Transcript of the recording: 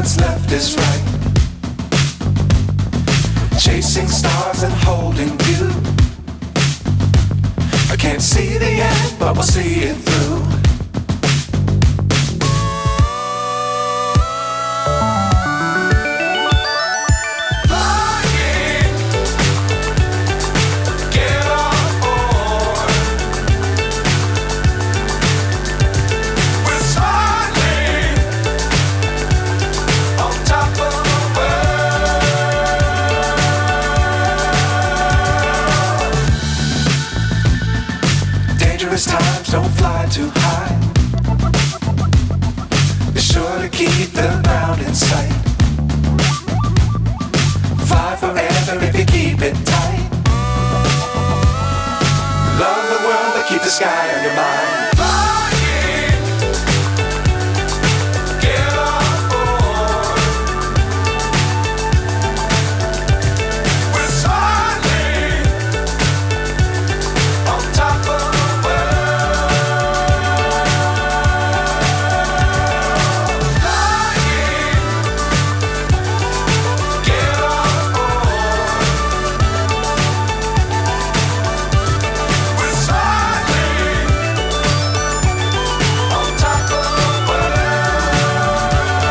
what's left is right. Chasing stars and holding you. I can't see the end, but we'll see it through. Times don't fly too high. Be sure to keep the ground in sight. Fly forever if you keep it tight. Love the world but keep the sky on your mind.